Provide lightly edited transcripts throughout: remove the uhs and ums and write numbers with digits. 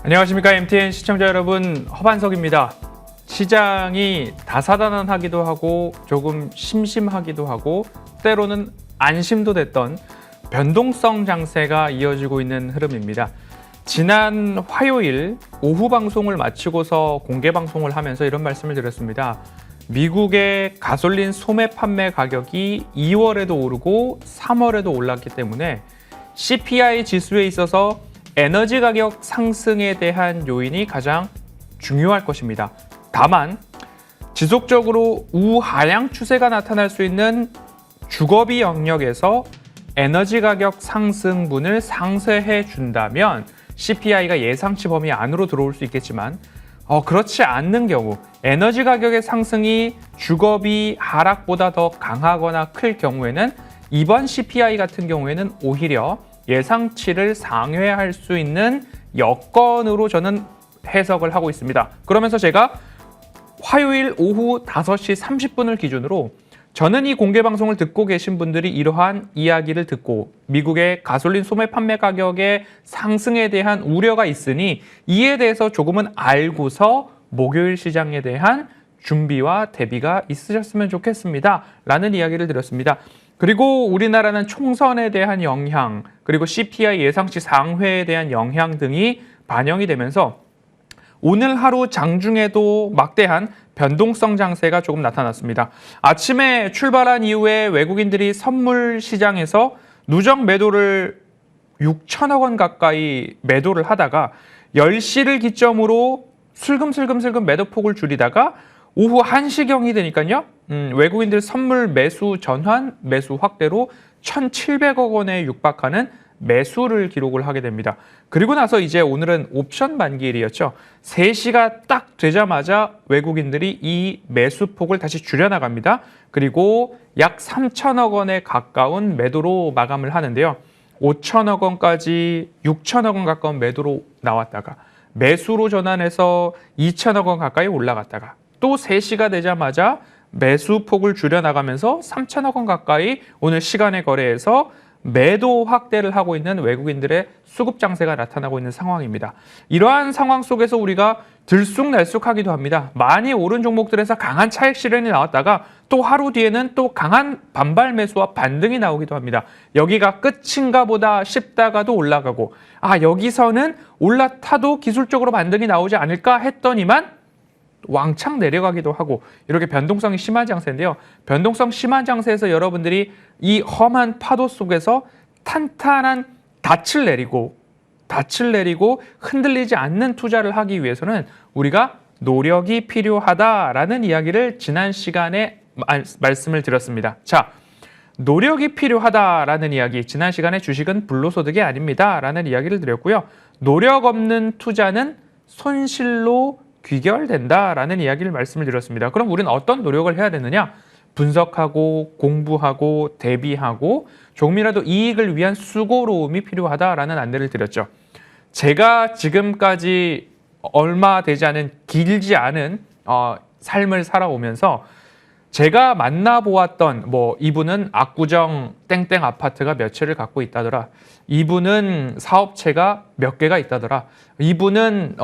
안녕하십니까. MTN 시청자 여러분, 허반석입니다. 시장이 다사다난하기도 하고 조금 심심하기도 하고 때로는 안심도 됐던 변동성 장세가 이어지고 있는 흐름입니다. 지난 화요일 오후 방송을 마치고서 공개 방송을 하면서 이런 말씀을 드렸습니다. 미국의 가솔린 소매 판매 가격이 2월에도 오르고 3월에도 올랐기 때문에 CPI 지수에 있어서 에너지 가격 상승에 대한 요인이 가장 중요할 것입니다. 다만 지속적으로 우하향 추세가 나타날 수 있는 주거비 영역에서 에너지 가격 상승분을 상쇄해 준다면 CPI가 예상치 범위 안으로 들어올 수 있겠지만 그렇지 않는 경우 에너지 가격의 상승이 주거비 하락보다 더 강하거나 클 경우에는 이번 CPI 같은 경우에는 오히려 예상치를 상회할 수 있는 여건으로 저는 해석을 하고 있습니다. 그러면서 제가 화요일 오후 5시 30분을 기준으로 저는 이 공개 방송을 듣고 계신 분들이 이러한 이야기를 듣고 미국의 가솔린 소매 판매 가격의 상승에 대한 우려가 있으니 이에 대해서 조금은 알고서 목요일 시장에 대한 준비와 대비가 있으셨으면 좋겠습니다. 라는 이야기를 드렸습니다. 그리고 우리나라는 총선에 대한 영향, 그리고 CPI 예상치 상회에 대한 영향 등이 반영이 되면서 오늘 하루 장중에도 막대한 변동성 장세가 조금 나타났습니다. 아침에 출발한 이후에 외국인들이 선물 시장에서 누적 매도를 6천억 원 가까이 매도를 하다가 10시를 기점으로 슬금슬금 매도폭을 줄이다가 오후 1시경이 되니까요. 외국인들 선물 매수 전환, 매수 확대로 1,700억 원에 육박하는 매수를 기록을 하게 됩니다. 그리고 나서 이제 오늘은 옵션 만기일이었죠. 3시가 딱 되자마자 외국인들이 이 매수폭을 다시 줄여나갑니다. 그리고 약 3천억 원에 가까운 매도로 마감을 하는데요. 5천억 원까지 6천억 원 가까운 매도로 나왔다가 매수로 전환해서 2천억 원 가까이 올라갔다가 또 3시가 되자마자 매수폭을 줄여나가면서 3천억 원 가까이 오늘 시간의 거래에서 매도 확대를 하고 있는 외국인들의 수급 장세가 나타나고 있는 상황입니다. 이러한 상황 속에서 우리가 들쑥날쑥하기도 합니다. 많이 오른 종목들에서 강한 차익 실현이 나왔다가 또 하루 뒤에는 또 강한 반발 매수와 반등이 나오기도 합니다. 여기가 끝인가 보다 싶다가도 올라가고 여기서는 올라타도 기술적으로 반등이 나오지 않을까 했더니만 왕창 내려가기도 하고 이렇게 변동성이 심한 장세인데요. 변동성 심한 장세에서 여러분들이 이 험한 파도 속에서 탄탄한 닻을 내리고 흔들리지 않는 투자를 하기 위해서는 우리가 노력이 필요하다라는 이야기를 지난 시간에 말씀을 드렸습니다. 자, 노력이 필요하다라는 이야기, 지난 시간에 주식은 불로소득이 아닙니다 라는 이야기를 드렸고요. 노력 없는 투자는 손실로 귀결된다라는 이야기를 말씀을 드렸습니다. 그럼 우리는 어떤 노력을 해야 되느냐? 분석하고 공부하고 대비하고 조금이라도 이익을 위한 수고로움이 필요하다라는 안내를 드렸죠. 제가 지금까지 얼마 되지 않은 길지 않은 삶을 살아오면서 제가 만나보았던 이분은 압구정 땡땡 아파트가 몇 채를 갖고 있다더라. 이분은 사업체가 몇 개가 있다더라. 이분은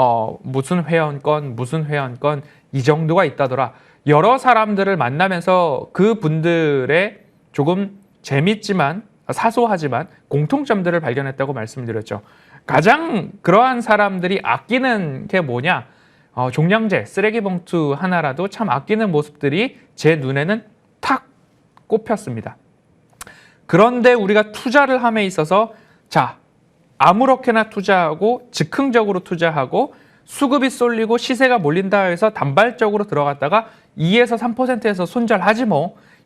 무슨 회원권 이 정도가 있다더라. 여러 사람들을 만나면서 그분들의 조금 재밌지만 사소하지만 공통점들을 발견했다고 말씀드렸죠. 가장 그러한 사람들이 아끼는 게 뭐냐? 종량제, 쓰레기 봉투 하나라도 참 아끼는 모습들이 제 눈에는 탁 꼽혔습니다. 그런데 우리가 투자를 함에 있어서 아무렇게나 투자하고 즉흥적으로 투자하고 수급이 쏠리고 시세가 몰린다 해서 단발적으로 들어갔다가 2에서 3%에서 손절하지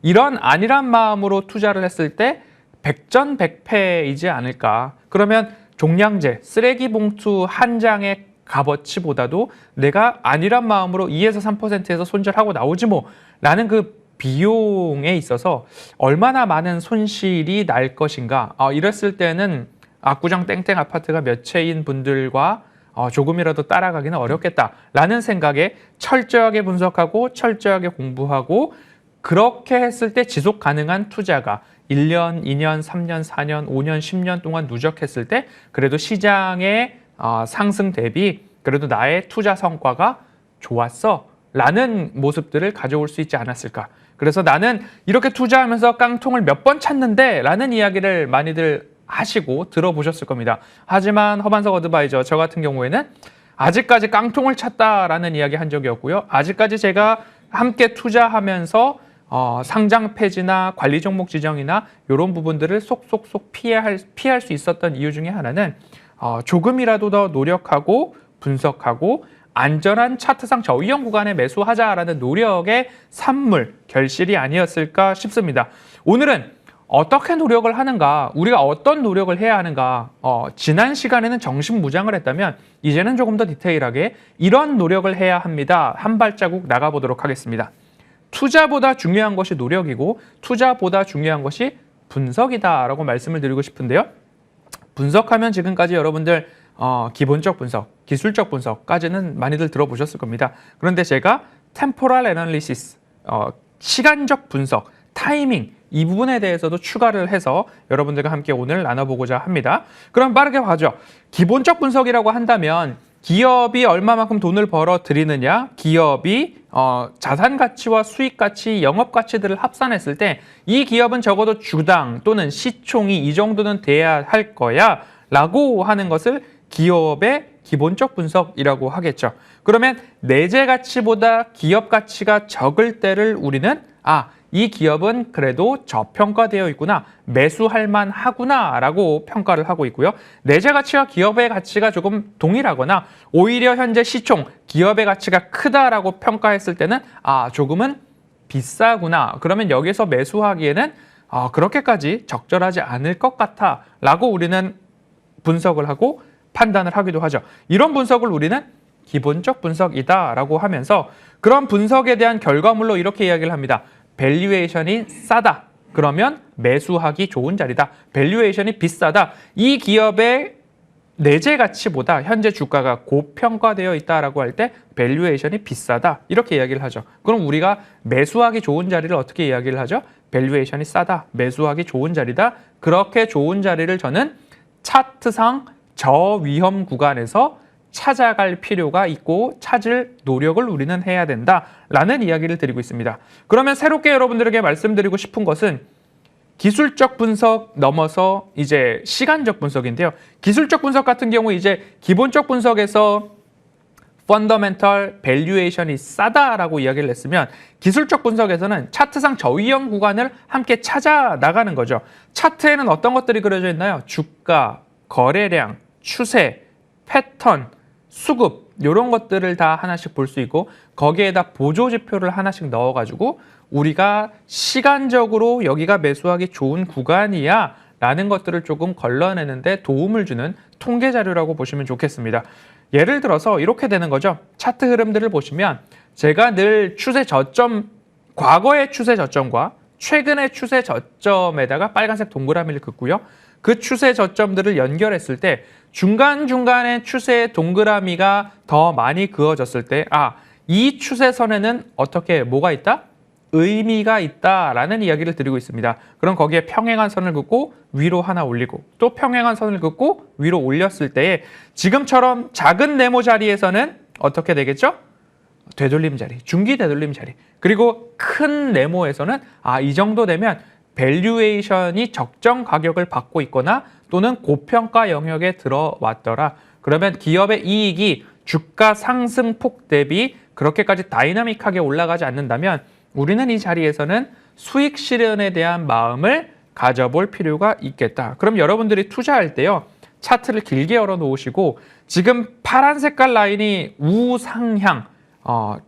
이런 안일한 마음으로 투자를 했을 때 백전백패이지 않을까. 그러면 종량제, 쓰레기 봉투 한 장의 값어치보다도 내가 안일한 마음으로 2에서 3%에서 손절하고 나오지 라는 그 비용에 있어서 얼마나 많은 손실이 날 것인가. 이랬을 때는 압구정 땡땡 아파트가 몇 채인 분들과 조금이라도 따라가기는 어렵겠다라는 생각에 철저하게 분석하고 철저하게 공부하고 그렇게 했을 때 지속 가능한 투자가 1년, 2년, 3년, 4년, 5년, 10년 동안 누적했을 때 그래도 시장의 상승 대비 그래도 나의 투자 성과가 좋았어 라는 모습들을 가져올 수 있지 않았을까. 그래서 나는 이렇게 투자하면서 깡통을 몇 번 찼는데 라는 이야기를 많이들 하시고 들어보셨을 겁니다. 하지만 허반석 어드바이저 저 같은 경우에는 아직까지 깡통을 찼다라는 이야기 한 적이 없고요. 아직까지 제가 함께 투자하면서 상장 폐지나 관리 종목 지정이나 이런 부분들을 속속속 피할 수 있었던 이유 중에 하나는 조금이라도 더 노력하고 분석하고 안전한 차트상 저위험 구간에 매수하자라는 노력의 산물, 결실이 아니었을까 싶습니다. 오늘은 어떻게 노력을 하는가, 우리가 어떤 노력을 해야 하는가, 지난 시간에는 정신무장을 했다면 이제는 조금 더 디테일하게 이런 노력을 해야 합니다. 한 발자국 나가보도록 하겠습니다. 투자보다 중요한 것이 노력이고 투자보다 중요한 것이 분석이다라고 말씀을 드리고 싶은데요. 분석하면 지금까지 여러분들 기본적 분석, 기술적 분석까지는 많이들 들어보셨을 겁니다. 그런데 제가 템포럴 애널리시스, 시간적 분석, 타이밍 이 부분에 대해서도 추가를 해서 여러분들과 함께 오늘 나눠보고자 합니다. 그럼 빠르게 봐죠. 기본적 분석이라고 한다면 기업이 얼마만큼 돈을 벌어들이느냐, 기업이 자산 가치와 수익 가치, 영업 가치들을 합산했을 때 이 기업은 적어도 주당 또는 시총이 이 정도는 돼야 할 거야 라고 하는 것을 기업의 기본적 분석이라고 하겠죠. 그러면 내재 가치보다 기업 가치가 적을 때를 우리는 이 기업은 그래도 저평가되어 있구나, 매수할 만하구나 라고 평가를 하고 있고요. 내재 가치와 기업의 가치가 조금 동일하거나 오히려 현재 시총, 기업의 가치가 크다라고 평가했을 때는 조금은 비싸구나. 그러면 여기서 매수하기에는 그렇게까지 적절하지 않을 것 같아 라고 우리는 분석을 하고 판단을 하기도 하죠. 이런 분석을 우리는 기본적 분석이다라고 하면서 그런 분석에 대한 결과물로 이렇게 이야기를 합니다. 밸류에이션이 싸다. 그러면 매수하기 좋은 자리다. 밸류에이션이 비싸다. 이 기업의 내재 가치보다 현재 주가가 고평가되어 있다라고 할 때 밸류에이션이 비싸다. 이렇게 이야기를 하죠. 그럼 우리가 매수하기 좋은 자리를 어떻게 이야기를 하죠? 밸류에이션이 싸다. 매수하기 좋은 자리다. 그렇게 좋은 자리를 저는 차트상 저위험 구간에서 찾아갈 필요가 있고 찾을 노력을 우리는 해야 된다라는 이야기를 드리고 있습니다. 그러면 새롭게 여러분들에게 말씀드리고 싶은 것은 기술적 분석 넘어서 이제 시간적 분석인데요. 기술적 분석 같은 경우 이제 기본적 분석에서 펀더멘털 밸류에이션이 싸다라고 이야기를 했으면 기술적 분석에서는 차트상 저위험 구간을 함께 찾아 나가는 거죠. 차트에는 어떤 것들이 그려져 있나요? 주가, 거래량, 추세, 패턴, 수급 이런 것들을 다 하나씩 볼 수 있고 거기에다 보조 지표를 하나씩 넣어가지고 우리가 시간적으로 여기가 매수하기 좋은 구간이야 라는 것들을 조금 걸러내는데 도움을 주는 통계 자료라고 보시면 좋겠습니다. 예를 들어서 이렇게 되는 거죠. 차트 흐름들을 보시면 제가 늘 추세 저점, 과거의 추세 저점과 최근의 추세 저점에다가 빨간색 동그라미를 긋고요. 그 추세 저점들을 연결했을 때 중간중간에 추세의 동그라미가 더 많이 그어졌을 때 이 추세선에는 어떻게 뭐가 있다? 의미가 있다라는 이야기를 드리고 있습니다. 그럼 거기에 평행한 선을 긋고 위로 하나 올리고 또 평행한 선을 긋고 위로 올렸을 때에 지금처럼 작은 네모 자리에서는 어떻게 되겠죠? 되돌림 자리, 중기 되돌림 자리. 그리고 큰 네모에서는 이 정도 되면 밸류에이션이 적정 가격을 받고 있거나 또는 고평가 영역에 들어왔더라. 그러면 기업의 이익이 주가 상승폭 대비 그렇게까지 다이나믹하게 올라가지 않는다면 우리는 이 자리에서는 수익 실현에 대한 마음을 가져볼 필요가 있겠다. 그럼 여러분들이 투자할 때요. 차트를 길게 열어 놓으시고 지금 파란 색깔 라인이 우상향,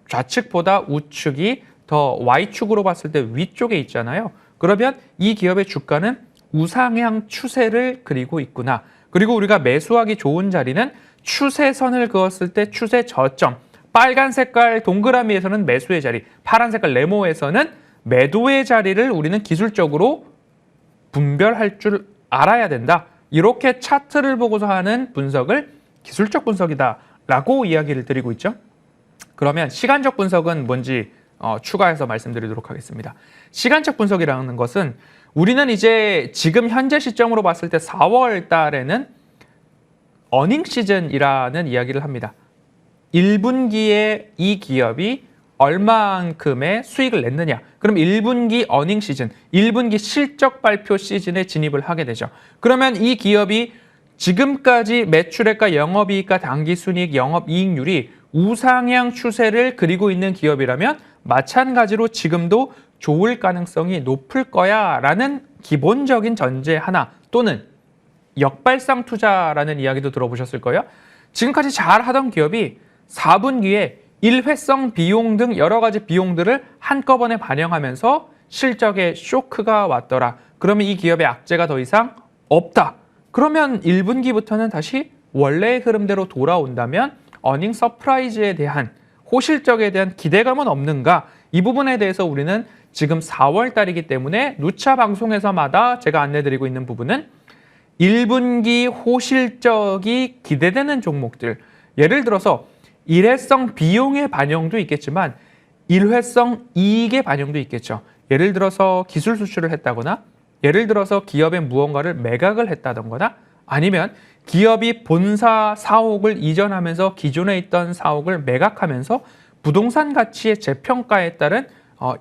좌측보다 우측이 더 Y축으로 봤을 때 위쪽에 있잖아요. 그러면 이 기업의 주가는 우상향 추세를 그리고 있구나. 그리고 우리가 매수하기 좋은 자리는 추세선을 그었을 때 추세 저점, 빨간 색깔 동그라미에서는 매수의 자리, 파란 색깔 네모에서는 매도의 자리를 우리는 기술적으로 분별할 줄 알아야 된다. 이렇게 차트를 보고서 하는 분석을 기술적 분석이다 라고 이야기를 드리고 있죠. 그러면 시간적 분석은 뭔지 추가해서 말씀드리도록 하겠습니다. 시간적 분석이라는 것은 우리는 이제 지금 현재 시점으로 봤을 때 4월 달에는 어닝 시즌이라는 이야기를 합니다. 1분기에 이 기업이 얼마만큼의 수익을 냈느냐. 그럼 1분기 어닝 시즌, 1분기 실적 발표 시즌에 진입을 하게 되죠. 그러면 이 기업이 지금까지 매출액과 영업이익과 당기순이익, 영업이익률이 우상향 추세를 그리고 있는 기업이라면 마찬가지로 지금도 좋을 가능성이 높을 거야 라는 기본적인 전제 하나, 또는 역발상 투자라는 이야기도 들어보셨을 거예요. 지금까지 잘 하던 기업이 4분기에 일회성 비용 등 여러 가지 비용들을 한꺼번에 반영하면서 실적에 쇼크가 왔더라. 그러면 이 기업의 악재가 더 이상 없다. 그러면 1분기부터는 다시 원래의 흐름대로 돌아온다면 어닝 서프라이즈에 대한, 호실적에 대한 기대감은 없는가? 이 부분에 대해서 우리는 지금 4월 달이기 때문에 누차 방송에서마다 제가 안내드리고 있는 부분은 1분기 호실적이 기대되는 종목들, 예를 들어서 일회성 비용의 반영도 있겠지만 일회성 이익의 반영도 있겠죠. 예를 들어서 기술 수출을 했다거나, 예를 들어서 기업의 무언가를 매각을 했다던가, 아니면 기업이 본사 사옥을 이전하면서 기존에 있던 사옥을 매각하면서 부동산 가치의 재평가에 따른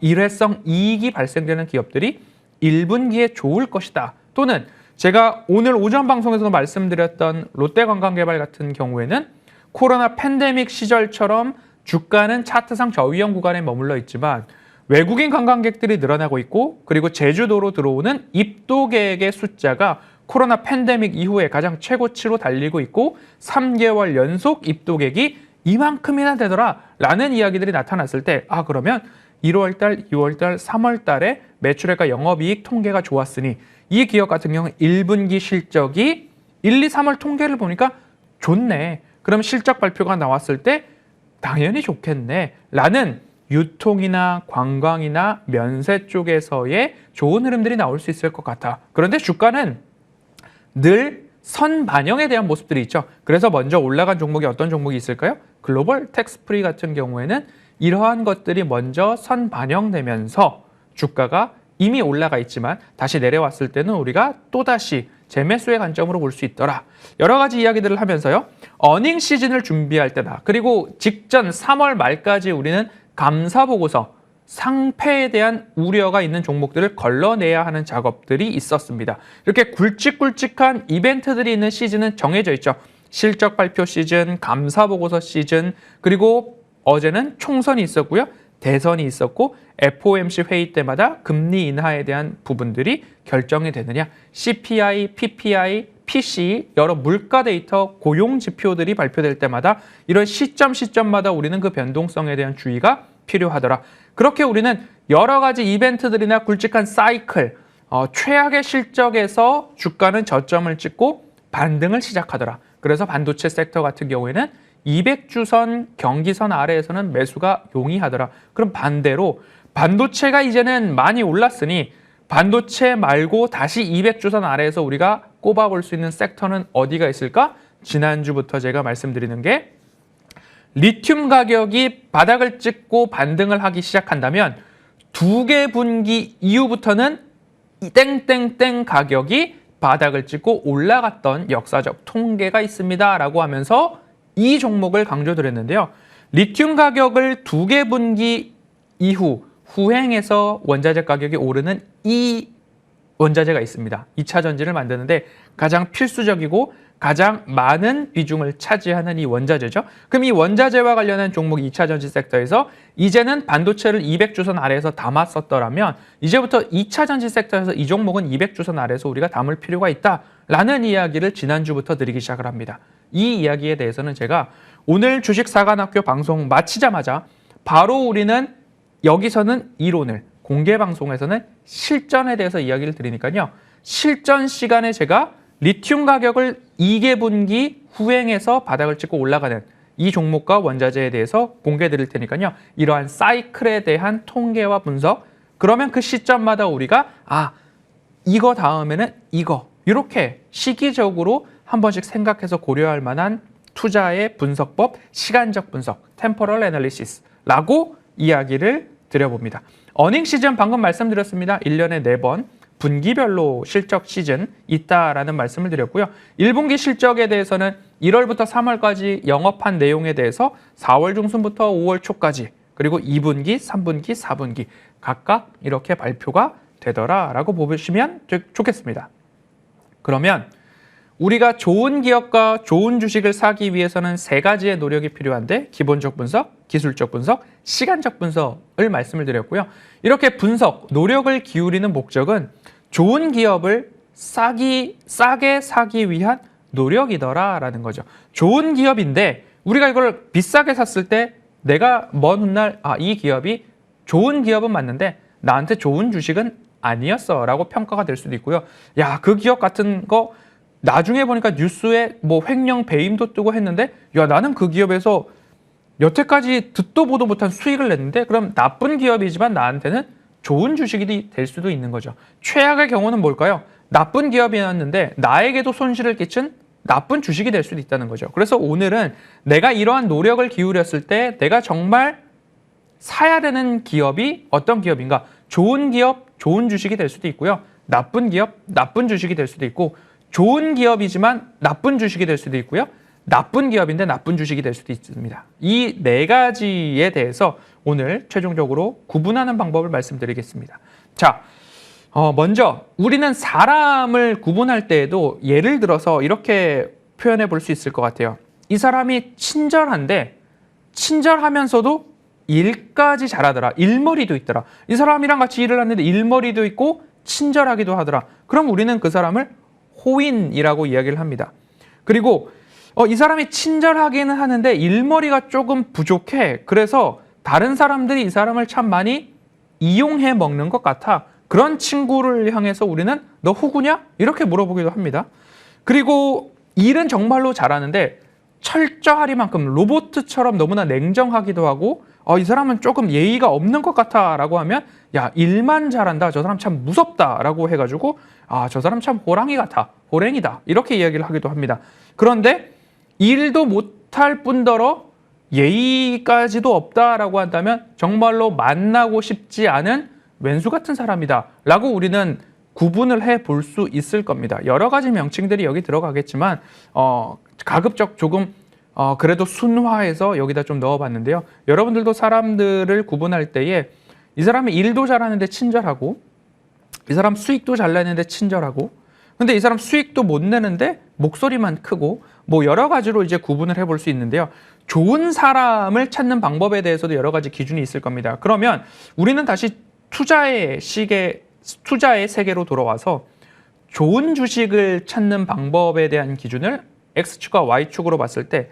일회성 이익이 발생되는 기업들이 1분기에 좋을 것이다. 또는 제가 오늘 오전 방송에서도 말씀드렸던 롯데관광개발 같은 경우에는 코로나 팬데믹 시절처럼 주가는 차트상 저위험 구간에 머물러 있지만 외국인 관광객들이 늘어나고 있고, 그리고 제주도로 들어오는 입도객의 숫자가 코로나 팬데믹 이후에 가장 최고치로 달리고 있고 3개월 연속 입도객이 이만큼이나 되더라 라는 이야기들이 나타났을 때, 그러면 1월달, 2월달, 3월달에 매출액과 영업이익 통계가 좋았으니 이 기업 같은 경우는 1분기 실적이 1, 2, 3월 통계를 보니까 좋네. 그럼 실적 발표가 나왔을 때 당연히 좋겠네 라는 유통이나 관광이나 면세 쪽에서의 좋은 흐름들이 나올 수 있을 것 같아. 그런데 주가는 늘 선반영에 대한 모습들이 있죠. 그래서 먼저 올라간 종목이 어떤 종목이 있을까요? 글로벌 텍스프리 같은 경우에는 이러한 것들이 먼저 선반영되면서 주가가 이미 올라가 있지만 다시 내려왔을 때는 우리가 또다시 재매수의 관점으로 볼 수 있더라. 여러 가지 이야기들을 하면서요. 어닝 시즌을 준비할 때다. 그리고 직전 3월 말까지 우리는 감사보고서, 상패에 대한 우려가 있는 종목들을 걸러내야 하는 작업들이 있었습니다. 이렇게 굵직굵직한 이벤트들이 있는 시즌은 정해져 있죠. 실적 발표 시즌, 감사보고서 시즌, 그리고 어제는 총선이 있었고요. 대선이 있었고 FOMC 회의 때마다 금리 인하에 대한 부분들이 결정이 되느냐, CPI, PPI, PCE, 여러 물가 데이터, 고용 지표들이 발표될 때마다 이런 시점마다 우리는 그 변동성에 대한 주의가 필요하더라. 그렇게 우리는 여러 가지 이벤트들이나 굵직한 사이클, 최악의 실적에서 주가는 저점을 찍고 반등을 시작하더라. 그래서 반도체 섹터 같은 경우에는 200주선 경기선 아래에서는 매수가 용이하더라. 그럼 반대로 반도체가 이제는 많이 올랐으니 반도체 말고 다시 200주선 아래에서 우리가 꼽아볼 수 있는 섹터는 어디가 있을까? 지난주부터 제가 말씀드리는 게 리튬 가격이 바닥을 찍고 반등을 하기 시작한다면 2개 분기 이후부터는 땡땡땡 가격이 바닥을 찍고 올라갔던 역사적 통계가 있습니다 라고 하면서 이 종목을 강조드렸는데요. 리튬 가격을 2개 분기 이후 후행해서 원자재 가격이 오르는 이 원자재가 있습니다. 2차 전지를 만드는데 가장 필수적이고 가장 많은 비중을 차지하는 이 원자재죠. 그럼 이 원자재와 관련한 종목 2차 전지 섹터에서 이제는 반도체를 200주선 아래에서 담았었더라면 이제부터 2차 전지 섹터에서 이 종목은 200주선 아래에서 우리가 담을 필요가 있다라는 이야기를 지난주부터 드리기 시작을 합니다. 이 이야기에 대해서는 제가 오늘 주식사관학교 방송 마치자마자 바로 우리는 여기서는 이론을, 공개 방송에서는 실전에 대해서 이야기를 드리니까요. 실전 시간에 제가 리튬 가격을 2개 분기 후행해서 바닥을 찍고 올라가는 이 종목과 원자재에 대해서 공개 드릴 테니까요. 이러한 사이클에 대한 통계와 분석, 그러면 그 시점마다 우리가 이거 다음에는 이거, 이렇게 시기적으로 한 번씩 생각해서 고려할 만한 투자의 분석법, 시간적 분석, 템포럴 애널리시스라고 이야기를 드려봅니다. 어닝 시즌 방금 말씀드렸습니다. 1년에 4번 분기별로 실적 시즌 있다라는 말씀을 드렸고요. 1분기 실적에 대해서는 1월부터 3월까지 영업한 내용에 대해서 4월 중순부터 5월 초까지 그리고 2분기, 3분기, 4분기 각각 이렇게 발표가 되더라라고 보시면 좋겠습니다. 그러면 우리가 좋은 기업과 좋은 주식을 사기 위해서는 세 가지의 노력이 필요한데 기본적 분석, 기술적 분석, 시간적 분석을 말씀을 드렸고요. 이렇게 분석, 노력을 기울이는 목적은 좋은 기업을 싸게 사기 위한 노력이더라라는 거죠. 좋은 기업인데 우리가 이걸 비싸게 샀을 때 내가 먼 훗날 이 기업이 좋은 기업은 맞는데 나한테 좋은 주식은 아니었어 라고 평가가 될 수도 있고요. 야, 그 기업 같은 거 나중에 보니까 뉴스에 뭐 횡령 배임도 뜨고 했는데 야, 나는 그 기업에서 여태까지 듣도 보도 못한 수익을 냈는데 그럼 나쁜 기업이지만 나한테는 좋은 주식이 될 수도 있는 거죠. 최악의 경우는 뭘까요? 나쁜 기업이었는데 나에게도 손실을 끼친 나쁜 주식이 될 수도 있다는 거죠. 그래서 오늘은 내가 이러한 노력을 기울였을 때 내가 정말 사야 되는 기업이 어떤 기업인가? 좋은 기업, 좋은 주식이 될 수도 있고요. 나쁜 기업, 나쁜 주식이 될 수도 있고 좋은 기업이지만 나쁜 주식이 될 수도 있고요. 나쁜 기업인데 나쁜 주식이 될 수도 있습니다. 이 네 가지에 대해서 오늘 최종적으로 구분하는 방법을 말씀드리겠습니다. 자, 먼저 우리는 사람을 구분할 때에도 예를 들어서 이렇게 표현해 볼 수 있을 것 같아요. 이 사람이 친절한데 친절하면서도 일까지 잘하더라. 일머리도 있더라. 이 사람이랑 같이 일을 하는데 일머리도 있고 친절하기도 하더라. 그럼 우리는 그 사람을 호인이라고 이야기를 합니다. 그리고 이 사람이 친절하기는 하는데 일머리가 조금 부족해. 그래서 다른 사람들이 이 사람을 참 많이 이용해 먹는 것 같아. 그런 친구를 향해서 우리는 너 호구냐? 이렇게 물어보기도 합니다. 그리고 일은 정말로 잘하는데 철저하리만큼 로봇처럼 너무나 냉정하기도 하고 이 사람은 조금 예의가 없는 것 같아 라고 하면 야, 일만 잘한다. 저 사람 참 무섭다 라고 해가지고 저 사람 참 호랑이 같아. 호랭이다. 이렇게 이야기를 하기도 합니다. 그런데 일도 못할 뿐더러 예의까지도 없다라고 한다면 정말로 만나고 싶지 않은 왼수 같은 사람이다 라고 우리는 구분을 해 볼 수 있을 겁니다. 여러 가지 명칭들이 여기 들어가겠지만 가급적 조금 그래도 순화해서 여기다 좀 넣어봤는데요. 여러분들도 사람들을 구분할 때에 이 사람이 일도 잘하는데 친절하고 이 사람 수익도 잘 내는데 친절하고 근데 이 사람 수익도 못 내는데 목소리만 크고 뭐 여러 가지로 이제 구분을 해볼 수 있는데요. 좋은 사람을 찾는 방법에 대해서도 여러 가지 기준이 있을 겁니다. 그러면 우리는 다시 투자의 세계로 돌아와서 좋은 주식을 찾는 방법에 대한 기준을 X축과 Y축으로 봤을 때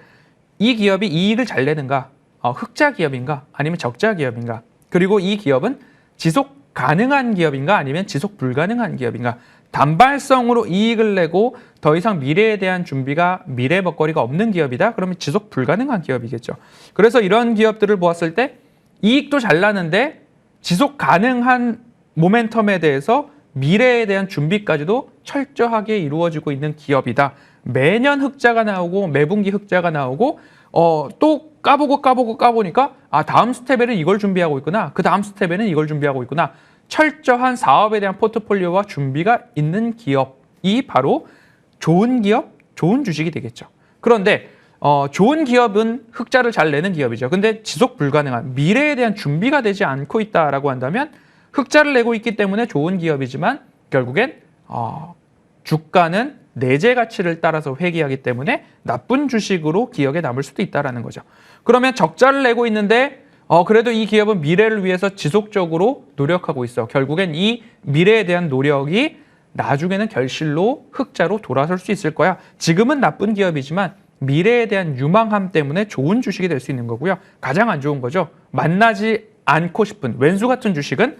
이 기업이 이익을 잘 내는가, 흑자 기업인가, 아니면 적자 기업인가, 그리고 이 기업은 지속 가능한 기업인가, 아니면 지속 불가능한 기업인가, 단발성으로 이익을 내고 더 이상 미래에 대한 준비가 미래 먹거리가 없는 기업이다. 그러면 지속 불가능한 기업이겠죠. 그래서 이런 기업들을 보았을 때 이익도 잘 나는데 지속 가능한 모멘텀에 대해서 미래에 대한 준비까지도 철저하게 이루어지고 있는 기업이다. 매년 흑자가 나오고 매분기 흑자가 나오고 또 까보니까 다음 스텝에는 이걸 준비하고 있구나. 그 다음 스텝에는 이걸 준비하고 있구나. 철저한 사업에 대한 포트폴리오와 준비가 있는 기업이 바로 좋은 기업, 좋은 주식이 되겠죠. 그런데 좋은 기업은 흑자를 잘 내는 기업이죠. 근데 지속 불가능한 미래에 대한 준비가 되지 않고 있다라고 한다면 흑자를 내고 있기 때문에 좋은 기업이지만 결국엔 주가는 내재 가치를 따라서 회귀하기 때문에 나쁜 주식으로 기억에 남을 수도 있다는 거죠. 그러면 적자를 내고 있는데 그래도 이 기업은 미래를 위해서 지속적으로 노력하고 있어. 결국엔 이 미래에 대한 노력이 나중에는 결실로 흑자로 돌아설 수 있을 거야. 지금은 나쁜 기업이지만 미래에 대한 유망함 때문에 좋은 주식이 될 수 있는 거고요. 가장 안 좋은 거죠. 만나지 않고 싶은 왼수 같은 주식은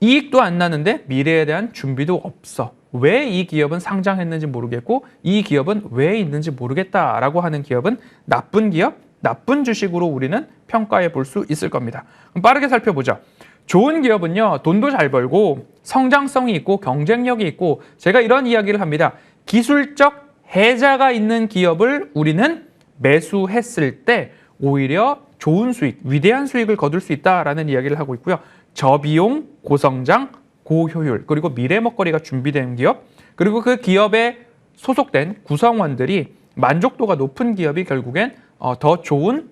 이익도 안 나는데 미래에 대한 준비도 없어. 왜 이 기업은 상장했는지 모르겠고 이 기업은 왜 있는지 모르겠다라고 하는 기업은 나쁜 기업, 나쁜 주식으로 우리는 평가해 볼 수 있을 겁니다. 그럼 빠르게 살펴보죠. 좋은 기업은요, 돈도 잘 벌고 성장성이 있고 경쟁력이 있고 제가 이런 이야기를 합니다. 기술적 해자가 있는 기업을 우리는 매수했을 때 오히려 좋은 수익, 위대한 수익을 거둘 수 있다라는 이야기를 하고 있고요. 저비용, 고성장, 고효율, 그리고 미래 먹거리가 준비된 기업, 그리고 그 기업에 소속된 구성원들이 만족도가 높은 기업이 결국엔 더 좋은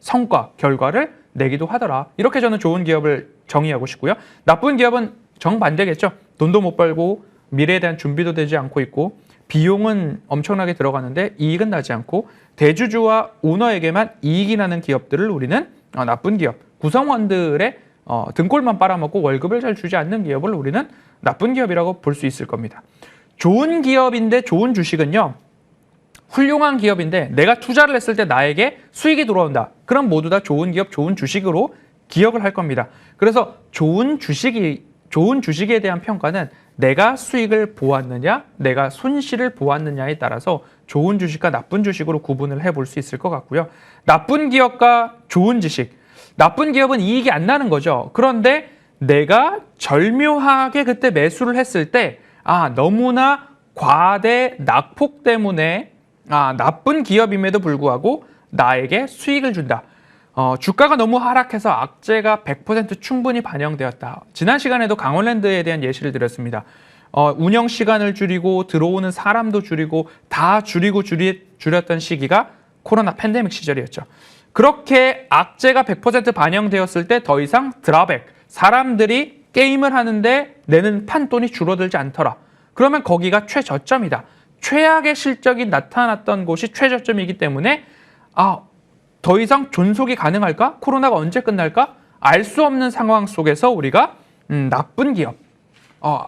성과, 결과를 내기도 하더라. 이렇게 저는 좋은 기업을 정의하고 싶고요. 나쁜 기업은 정반대겠죠. 돈도 못 벌고 미래에 대한 준비도 되지 않고 있고 비용은 엄청나게 들어가는데 이익은 나지 않고 대주주와 오너에게만 이익이 나는 기업들을 우리는 나쁜 기업, 구성원들의 등골만 빨아먹고 월급을 잘 주지 않는 기업을 우리는 나쁜 기업이라고 볼 수 있을 겁니다. 좋은 기업인데 좋은 주식은요. 훌륭한 기업인데 내가 투자를 했을 때 나에게 수익이 들어온다. 그럼 모두 다 좋은 기업, 좋은 주식으로 기억을 할 겁니다. 그래서 좋은 주식에 대한 평가는 내가 수익을 보았느냐, 내가 손실을 보았느냐에 따라서 좋은 주식과 나쁜 주식으로 구분을 해볼 수 있을 것 같고요. 나쁜 기업과 좋은 주식. 나쁜 기업은 이익이 안 나는 거죠. 그런데 내가 절묘하게 그때 매수를 했을 때 너무나 과대 낙폭 때문에 나쁜 기업임에도 불구하고 나에게 수익을 준다. 주가가 너무 하락해서 악재가 100% 충분히 반영되었다. 지난 시간에도 강원랜드에 대한 예시를 드렸습니다. 운영 시간을 줄이고 들어오는 사람도 줄이고 다 줄였던 시기가 코로나 팬데믹 시절이었죠. 그렇게 악재가 100% 반영되었을 때 더 이상 드라백, 사람들이 게임을 하는데 내는 판돈이 줄어들지 않더라. 그러면 거기가 최저점이다. 최악의 실적이 나타났던 곳이 최저점이기 때문에 더 이상 존속이 가능할까? 코로나가 언제 끝날까? 알 수 없는 상황 속에서 우리가 나쁜 기업,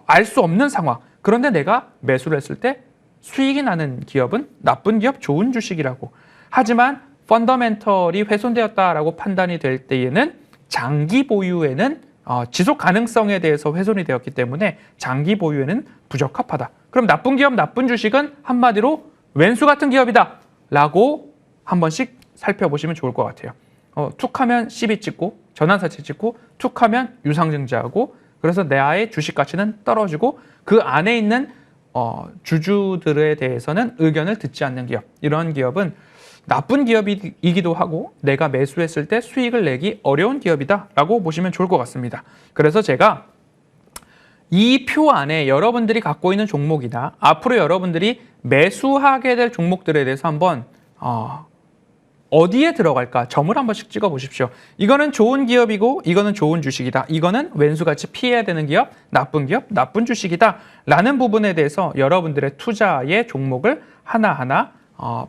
알 수 없는 상황. 그런데 내가 매수를 했을 때 수익이 나는 기업은 나쁜 기업, 좋은 주식이라고. 하지만 펀더멘털이 훼손되었다라고 판단이 될 때에는 장기 보유에는 지속 가능성에 대해서 훼손이 되었기 때문에 장기 보유에는 부적합하다. 그럼 나쁜 기업, 나쁜 주식은 한마디로 왼수 같은 기업이다 라고 한 번씩 살펴보시면 좋을 것 같아요. 툭하면 CB 찍고 전환사채 찍고 툭하면 유상증자하고 그래서 나의 주식 가치는 떨어지고 그 안에 있는 주주들에 대해서는 의견을 듣지 않는 기업. 이런 기업은 나쁜 기업이기도 하고 내가 매수했을 때 수익을 내기 어려운 기업이다 라고 보시면 좋을 것 같습니다. 그래서 제가 이 표 안에 여러분들이 갖고 있는 종목이나 앞으로 여러분들이 매수하게 될 종목들에 대해서 한번 어디에 들어갈까 점을 한 번씩 찍어 보십시오. 이거는 좋은 기업이고 이거는 좋은 주식이다. 이거는 왼수같이 피해야 되는 기업, 나쁜 주식이다 라는 부분에 대해서 여러분들의 투자의 종목을 하나하나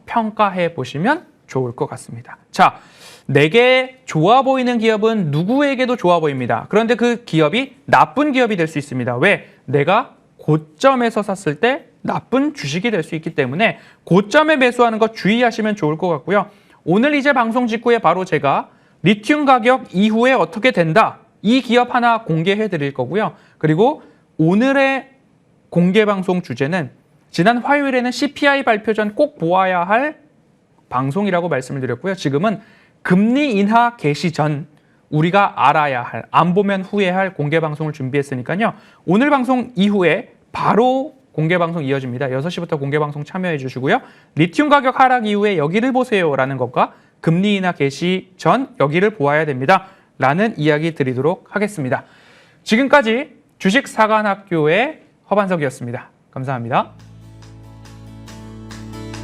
평가해 보시면 좋을 것 같습니다. 자, 내게 좋아 보이는 기업은 누구에게도 좋아 보입니다. 그런데 그 기업이 나쁜 기업이 될 수 있습니다. 왜? 내가 고점에서 샀을 때 나쁜 주식이 될 수 있기 때문에 고점에 매수하는 거 주의하시면 좋을 것 같고요. 오늘 이제 방송 직후에 바로 제가 리튬 가격 이후에 어떻게 된다. 이 기업 하나 공개해 드릴 거고요. 그리고 오늘의 공개 방송 주제는 지난 화요일에는 CPI 발표 전 꼭 보아야 할 방송이라고 말씀을 드렸고요. 지금은 금리 인하 개시 전 우리가 알아야 할, 안 보면 후회할 공개 방송을 준비했으니까요. 오늘 방송 이후에 바로 공개 방송 이어집니다. 6시부터 공개 방송 참여해 주시고요. 리튬 가격 하락 이후에 여기를 보세요라는 것과 금리 인하 개시 전 여기를 보아야 됩니다. 라는 이야기 드리도록 하겠습니다. 지금까지 주식사관학교의 허반석이었습니다. 감사합니다.